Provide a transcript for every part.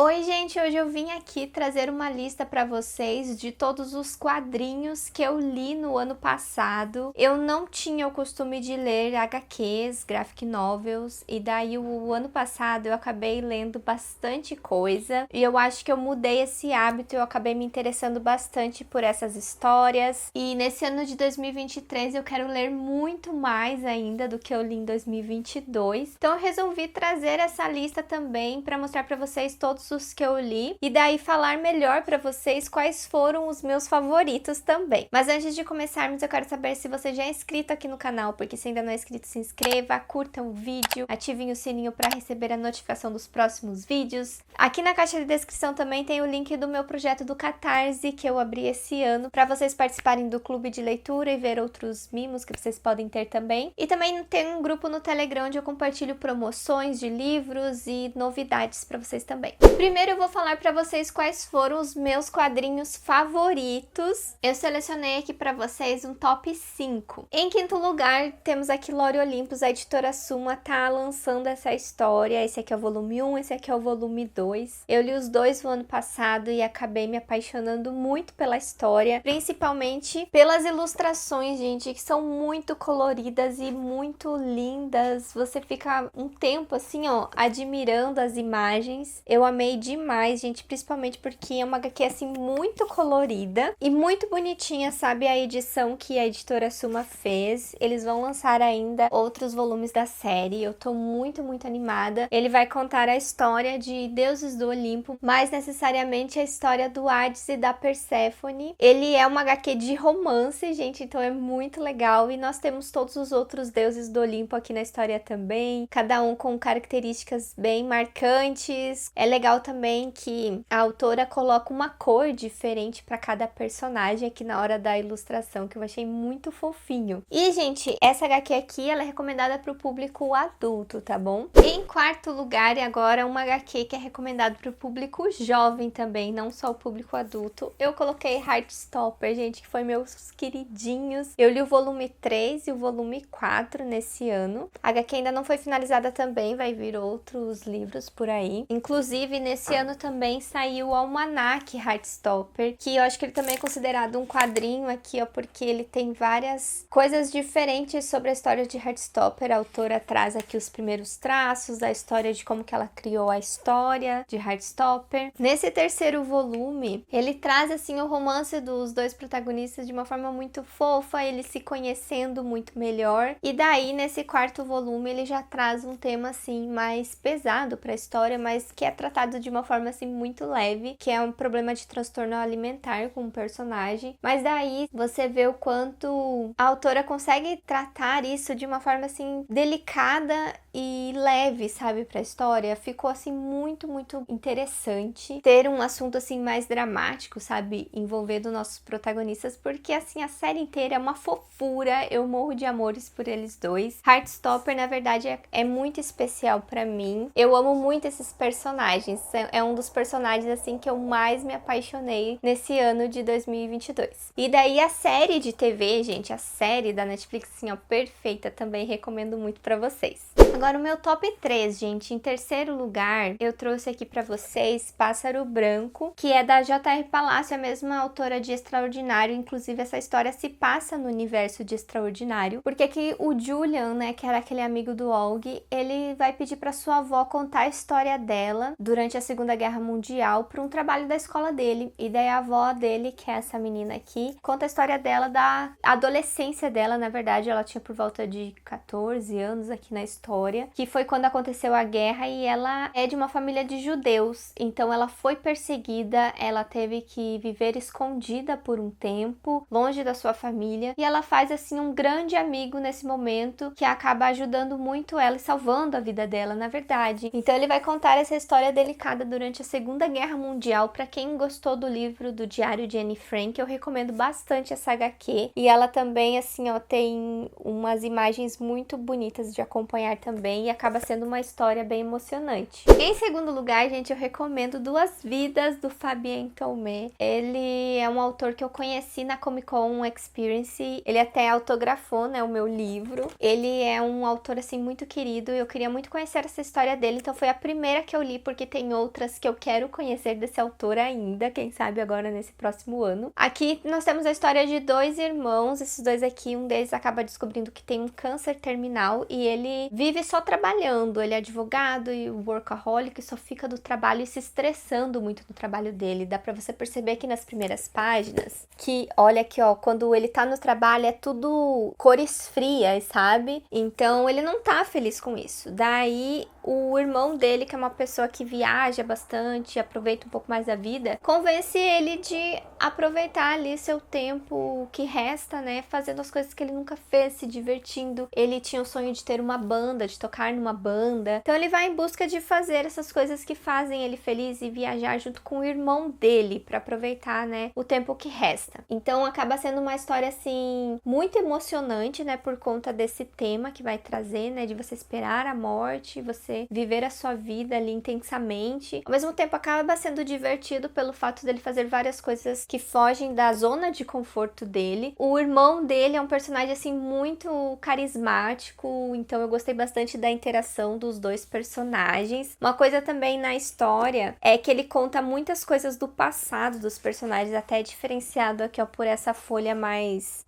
Oi gente, hoje eu vim aqui trazer uma lista para vocês de todos os quadrinhos que eu li no ano passado. Eu não tinha o costume de ler HQs, graphic novels, e daí o ano passado eu acabei lendo bastante coisa e eu acho que eu mudei esse hábito, eu acabei me interessando bastante por essas histórias e nesse ano de 2023 eu quero ler muito mais ainda do que eu li em 2022. Então eu resolvi trazer essa lista também para mostrar para vocês todos os que eu li e daí falar melhor para vocês quais foram os meus favoritos também. Mas antes de começarmos, eu quero saber se você já é inscrito aqui no canal, porque se ainda não é inscrito, se inscreva, curta o vídeo, ativem o sininho para receber a notificação dos próximos vídeos. Aqui na caixa de descrição também tem o link do meu projeto do Catarse, que eu abri esse ano, para vocês participarem do clube de leitura e ver outros mimos que vocês podem ter também. E também tem um grupo no Telegram onde eu compartilho promoções de livros e novidades para vocês também. Primeiro eu vou falar para vocês quais foram os meus quadrinhos favoritos. Eu selecionei aqui para vocês um top 5. Em quinto lugar, temos aqui Lore Olympus, a editora Suma tá lançando essa história. Esse aqui é o volume 1, esse aqui é o volume 2. Eu li os dois no ano passado e acabei me apaixonando muito pela história, principalmente pelas ilustrações, gente, que são muito coloridas e muito lindas. Você fica um tempo assim, ó, admirando as imagens. Eu amei demais, gente, principalmente porque é uma HQ assim muito colorida e muito bonitinha, sabe? A edição que a editora Suma fez. Eles vão lançar ainda outros volumes da série. Eu tô muito animada. Ele vai contar a história de deuses do Olimpo, mais necessariamente a história do Hades e da Perséfone. Ele é uma HQ de romance, gente, então é muito legal e nós temos todos os outros deuses do Olimpo aqui na história também, cada um com características bem marcantes. É legal também que a autora coloca uma cor diferente para cada personagem aqui na hora da ilustração, que eu achei muito fofinho. E, gente, essa HQ aqui, ela é recomendada para o público adulto, tá bom? Em quarto lugar, e agora uma HQ que é recomendada para o público jovem também, não só o público adulto. Eu coloquei Heartstopper, gente, que foi meus queridinhos. Eu li o volume 3 e o volume 4 nesse ano. A HQ ainda não foi finalizada também, vai vir outros livros por aí. Inclusive, nesse ano também saiu o Almanac Heartstopper, que eu acho que ele também é considerado um quadrinho aqui, ó, porque ele tem várias coisas diferentes sobre a história de Heartstopper. A autora traz aqui os primeiros traços da história de como que ela criou a história de Heartstopper. Nesse terceiro volume, ele traz assim o romance dos dois protagonistas de uma forma muito fofa, eles se conhecendo muito melhor. E daí, nesse quarto volume, ele já traz um tema assim mais pesado para a história, mas que é tratado de uma forma assim muito leve, que é um problema de transtorno alimentar com o personagem. Mas daí você vê o quanto a autora consegue tratar isso de uma forma assim delicada e leve, sabe, pra história. Ficou assim muito interessante ter um assunto assim mais dramático, sabe, envolvendo nossos protagonistas, porque assim a série inteira é uma fofura. Eu morro de amores por eles dois. Heartstopper, na verdade, é muito especial pra mim. Eu amo muito esses personagens. É um dos personagens assim que eu mais me apaixonei nesse ano de 2022. E daí a série de TV, gente, a série da Netflix, assim, ó, perfeita, também recomendo muito pra vocês. Agora o meu top 3, gente. Em terceiro lugar, eu trouxe aqui pra vocês Pássaro Branco, que é da J.R. Palácio, a mesma autora de Extraordinário. Inclusive, essa história se passa no universo de Extraordinário, porque aqui o Julian, né, que era aquele amigo do Olg, ele vai pedir pra sua avó contar a história dela durante a Segunda Guerra Mundial para um trabalho da escola dele. E daí a avó dele, que é essa menina aqui, conta a história dela, da adolescência dela. Na verdade, ela tinha por volta de 14 anos aqui na história, que foi quando aconteceu a guerra, e ela é de uma família de judeus, então ela foi perseguida, ela teve que viver escondida por um tempo, longe da sua família, e ela faz assim um grande amigo nesse momento, que acaba ajudando muito ela e salvando a vida dela, na verdade. Então ele vai contar essa história delicada durante a Segunda Guerra Mundial. Para quem gostou do livro do Diário de Anne Frank, eu recomendo bastante essa HQ, e ela também assim, ó, tem umas imagens muito bonitas de acompanhar também. também e acaba sendo uma história bem emocionante. Em segundo lugar, gente, eu recomendo Duas Vidas, do Fabien Tomé. Ele é um autor que eu conheci na Comic Con Experience. Ele até autografou, né, o meu livro. Ele é um autor, assim, muito querido. Eu queria muito conhecer essa história dele, então foi a primeira que eu li, porque tem outras que eu quero conhecer desse autor ainda, quem sabe agora nesse próximo ano. Aqui nós temos a história de dois irmãos. Esses dois aqui, um deles acaba descobrindo que tem um câncer terminal e ele vive só trabalhando. Ele é advogado e workaholic, só fica do trabalho e se estressando muito no trabalho dele. Dá pra você perceber aqui nas primeiras páginas que, olha aqui, ó, quando ele tá no trabalho é tudo cores frias, sabe? Então ele não tá feliz com isso. Daí o irmão dele, que é uma pessoa que viaja bastante, aproveita um pouco mais da vida, convence ele de aproveitar ali seu tempo que resta, né, fazendo as coisas que ele nunca fez, se divertindo. Ele tinha o sonho de ter uma banda, de tocar numa banda. Então ele vai em busca de fazer essas coisas que fazem ele feliz e viajar junto com o irmão dele para aproveitar, né, o tempo que resta. Então acaba sendo uma história assim muito emocionante, né, por conta desse tema que vai trazer, né, de você esperar a morte, você viver a sua vida ali intensamente. Ao mesmo tempo acaba sendo divertido pelo fato dele fazer várias coisas que fogem da zona de conforto dele. O irmão dele é um personagem assim muito carismático, então eu gostei bastante da interação dos dois personagens. Uma coisa também na história é que ele conta muitas coisas do passado dos personagens, até diferenciado aqui, ó, por essa folha mais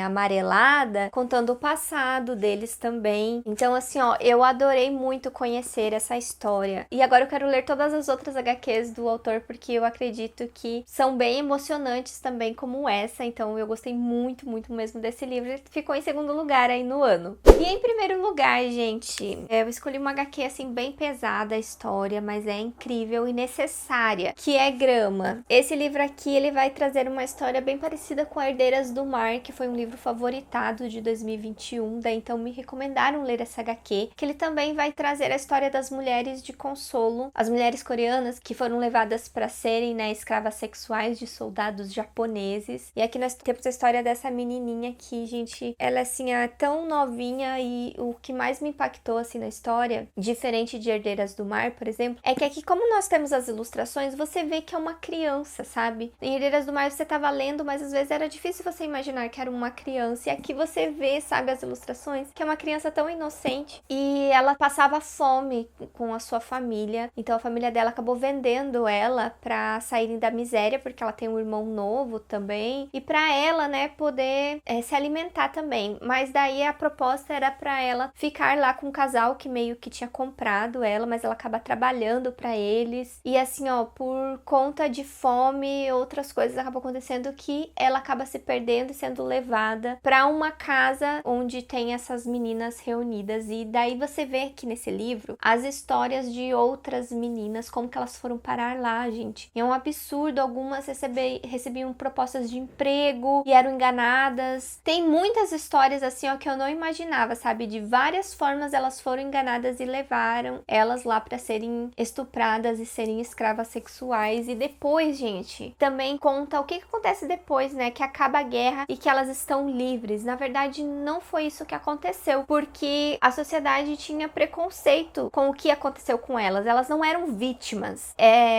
amarelada, contando o passado deles também. Então assim, ó, eu adorei muito conhecer essa história. E agora eu quero ler todas as outras HQs do autor, porque eu acredito que são bem emocionantes também como essa. Então eu gostei muito, muito mesmo desse livro. Ele ficou em segundo lugar aí no ano. E em primeiro lugar, gente, eu escolhi uma HQ assim bem pesada a história, mas é incrível e necessária, que é Grama. Esse livro aqui, ele vai trazer uma história bem parecida com Herdeiras do Mar, que foi um livro favoritado de 2021, daí então me recomendaram ler essa HQ, que ele também vai trazer a história das mulheres de consolo, as mulheres coreanas que foram levadas para serem, né, escravas sexuais de soldados japoneses. E aqui nós temos a história dessa menininha que, gente, ela assim é tão novinha, e o que mais me impactou assim na história, diferente de Herdeiras do Mar, por exemplo, é que aqui, como nós temos as ilustrações, você vê que é uma criança, sabe? Em Herdeiras do Mar você tava lendo, mas às vezes era difícil você imaginar que era uma criança, e aqui você vê, sabe, as ilustrações, que é uma criança tão inocente, e ela passava fome com a sua família. Então a família dela acabou vendendo ela pra saírem da miséria, porque ela tem um irmão novo também, e pra ela, né, poder se alimentar também. Mas daí a proposta era pra ela ficar lá com um casal que meio que tinha comprado ela, mas ela acaba trabalhando pra eles. E assim, ó, por conta de fome e outras coisas acabam acontecendo, que ela acaba se perdendo e sendo levada pra uma casa onde tem essas meninas reunidas. E daí você vê aqui nesse livro as histórias de outras meninas, como que elas foram parar lá, gente. E é um absurdo, algumas recebiam propostas de emprego e eram enganadas. Tem muitas histórias assim, ó, que eu não imaginava, sabe? De várias formas elas foram enganadas e levaram elas lá para serem estupradas e serem escravas sexuais. E depois, gente, também conta o que acontece depois, né? Que acaba a guerra e que elas estão livres. Na verdade, não foi isso que aconteceu, porque a sociedade tinha preconceito com o que aconteceu com elas. Elas não eram vítimas.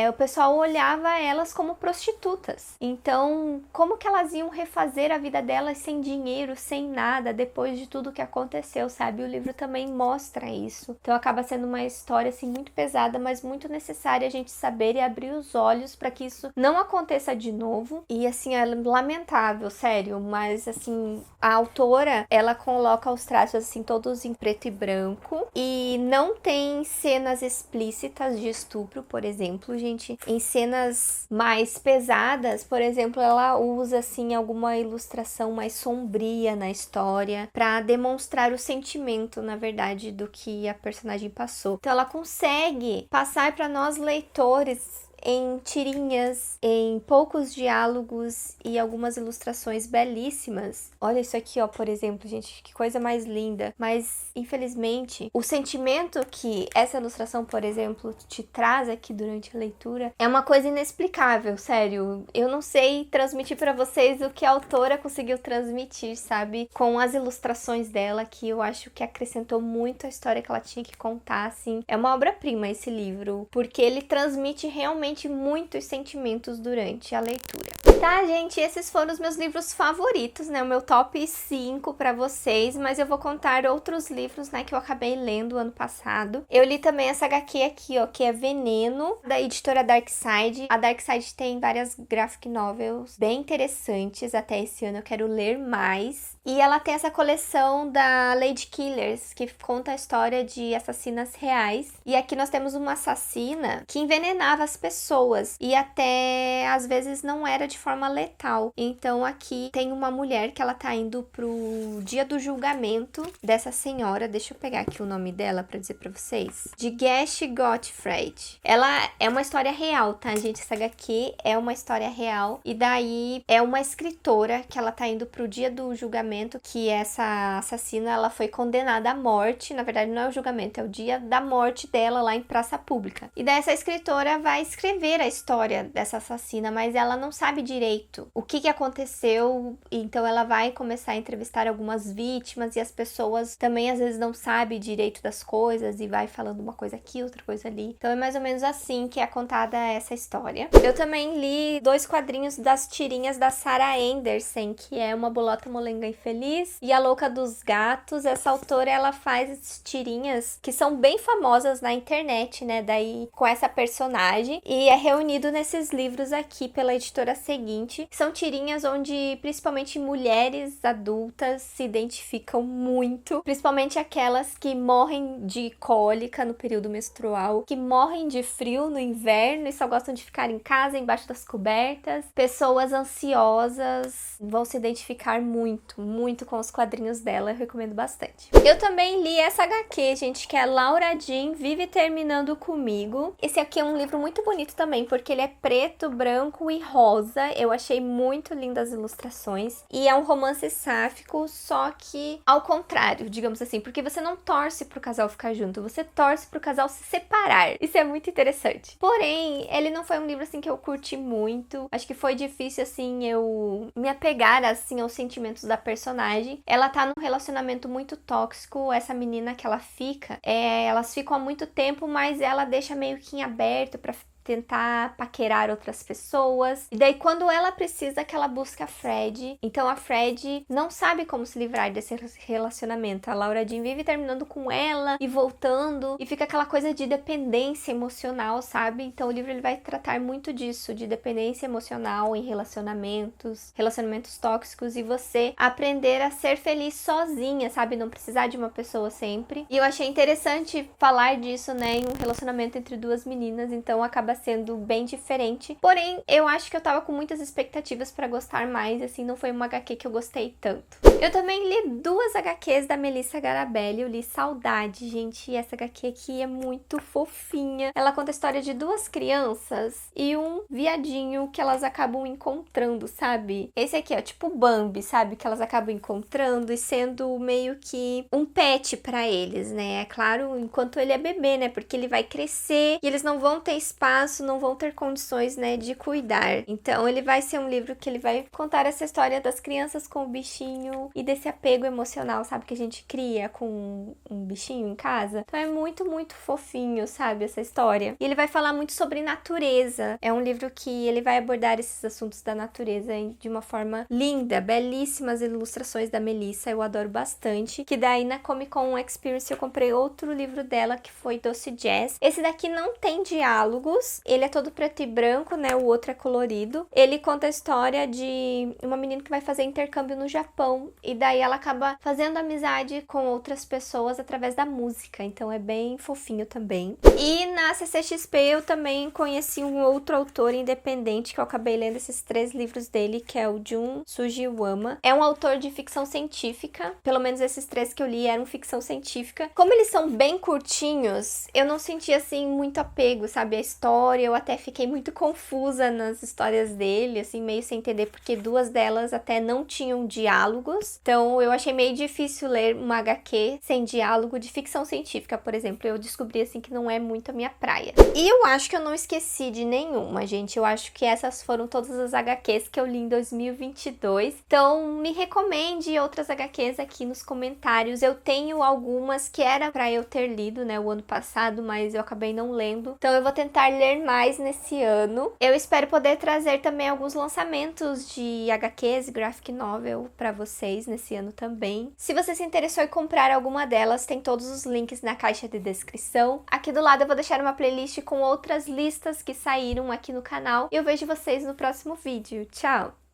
O pessoal olhava elas como prostitutas. Então, como que elas iam refazer a vida delas sem dinheiro, sem nada, depois de tudo que aconteceu, sabe? O livro também mostra isso. Então, acaba sendo uma história, assim, muito pesada, mas muito necessária a gente saber e abrir os olhos para que isso não aconteça de novo. E, assim, é lamentável, sério, mas, assim, a autora, ela coloca os traços, assim, todos em preto e branco, e não tem cenas explícitas de estupro, por exemplo, gente. Em cenas mais pesadas, por exemplo, ela usa, assim, alguma ilustração mais sombria na história para demonstrar o sentimento, na verdade, do que a personagem passou. Então ela consegue passar para nós leitores em tirinhas, em poucos diálogos e algumas ilustrações belíssimas. Olha isso aqui, ó, por exemplo, gente, que coisa mais linda. Mas, infelizmente, o sentimento que essa ilustração, por exemplo, te traz aqui durante a leitura é uma coisa inexplicável, sério. Eu não sei transmitir pra vocês o que a autora conseguiu transmitir, sabe? Com as ilustrações dela, que eu acho que acrescentou muito a história que ela tinha que contar, assim. É uma obra-prima esse livro, porque ele transmite realmente muitos sentimentos durante a leitura. Tá, gente? Esses foram os meus livros favoritos, né? O meu top 5 pra vocês, mas eu vou contar outros livros, né, que eu acabei lendo ano passado. Eu li também essa HQ aqui, ó, que é Veneno, da editora Darkside. A Darkside tem várias graphic novels bem interessantes, até esse ano eu quero ler mais. E ela tem essa coleção da Lady Killers, que conta a história de assassinas reais. E aqui nós temos uma assassina que envenenava as pessoas e até às vezes não era de forma letal. Então aqui tem uma mulher que ela tá indo pro dia do julgamento dessa senhora. Deixa eu pegar aqui o nome dela pra dizer pra vocês. De Gash Gottfried. Ela é uma história real, tá, gente? Essa HQ é uma história real. E daí é uma escritora que ela tá indo pro dia do julgamento, que essa assassina, ela foi condenada à morte. Na verdade, não é o julgamento, é o dia da morte dela lá em praça pública. E daí essa escritora vai escrever a história dessa assassina, mas ela não sabe direito o que aconteceu. Então ela vai começar a entrevistar algumas vítimas e as pessoas também às vezes não sabem direito das coisas e vai falando uma coisa aqui, outra coisa ali. Então é mais ou menos assim que é contada essa história. Eu também li 2 quadrinhos das tirinhas da Sarah Anderson, que é Uma Bolota Molenga Infeliz e A Louca dos Gatos. Essa autora, ela faz tirinhas que são bem famosas na internet, né? Daí com essa personagem, e é reunido nesses livros aqui pela editora seguinte. São tirinhas onde principalmente mulheres adultas se identificam muito, principalmente aquelas que morrem de cólica no período menstrual, que morrem de frio no inverno e só gostam de ficar em casa, embaixo das cobertas. Pessoas ansiosas vão se identificar muito com os quadrinhos dela, eu recomendo bastante. Eu também li essa HQ, gente, que é Laura Jean Vive Terminando Comigo. Esse aqui é um livro muito bonito também, porque ele é preto, branco e rosa. Eu achei muito lindas as ilustrações. E é um romance sáfico, só que ao contrário, digamos assim, porque você não torce pro casal ficar junto, você torce pro casal se separar. Isso é muito interessante. Porém, ele não foi um livro assim que eu curti muito. Acho que foi difícil assim eu me apegar assim aos sentimentos da personagem. Ela tá num relacionamento muito tóxico. Essa menina que ela fica, elas ficam há muito tempo, mas ela deixa meio que em aberto pra tentar paquerar outras pessoas. E daí quando ela precisa, que ela busca a Fred. Então a Fred não sabe como se livrar desse relacionamento. A Laura Jean vive terminando com ela e voltando. E fica aquela coisa de dependência emocional, sabe? Então o livro ele vai tratar muito disso, de dependência emocional em relacionamentos tóxicos, e você aprender a ser feliz sozinha, sabe? Não precisar de uma pessoa sempre. E eu achei interessante falar disso, né? Em um relacionamento entre 2 meninas. Então acaba sendo bem diferente. Porém, eu acho que eu tava com muitas expectativas pra gostar mais, assim, não foi uma HQ que eu gostei tanto. Eu também li 2 HQs da Melissa Garabelli. Eu li Saudade, gente, e essa HQ aqui é muito fofinha. Ela conta a história de 2 crianças e um viadinho que elas acabam encontrando, sabe? Esse aqui é tipo Bambi, sabe? Que elas acabam encontrando e sendo meio que um pet pra eles, né? É claro, enquanto ele é bebê, né? Porque ele vai crescer e eles não vão ter espaço, não vão ter condições, né, de cuidar. Então ele vai ser um livro que ele vai contar essa história das crianças com o bichinho e desse apego emocional, sabe, que a gente cria com um bichinho em casa. Então é muito fofinho, sabe, essa história. E ele vai falar muito sobre natureza. É um livro que ele vai abordar esses assuntos da natureza de uma forma linda, belíssimas ilustrações da Melissa, eu adoro bastante. Que daí na Comic Con Experience eu comprei outro livro dela, que foi Doce Jazz. Esse daqui não tem diálogos, ele é todo preto e branco, né, o outro é colorido. Ele conta a história de uma menina que vai fazer intercâmbio no Japão, e daí ela acaba fazendo amizade com outras pessoas através da música, então é bem fofinho também. E na CCXP eu também conheci um outro autor independente, que eu acabei lendo esses 3 livros dele, que é o Jun Sujiwama. É um autor de ficção científica, pelo menos esses 3 que eu li eram ficção científica. Como eles são bem curtinhos, eu não senti assim muito apego, sabe, a história história, eu até fiquei muito confusa nas histórias dele, assim, meio sem entender, porque 2 delas até não tinham diálogos. Então eu achei meio difícil ler uma HQ sem diálogo de ficção científica, por exemplo. Eu descobri, assim, que não é muito a minha praia. E eu acho que eu não esqueci de nenhuma, gente. Eu acho que essas foram todas as HQs que eu li em 2022. Então me recomende outras HQs aqui nos comentários. Eu tenho algumas que era pra eu ter lido, né, o ano passado, mas eu acabei não lendo. Então eu vou tentar ler mais nesse ano. Eu espero poder trazer também alguns lançamentos de HQs e graphic novel pra vocês nesse ano também. Se você se interessou em comprar alguma delas, tem todos os links na caixa de descrição. Aqui do lado eu vou deixar uma playlist com outras listas que saíram aqui no canal. E eu vejo vocês no próximo vídeo. Tchau!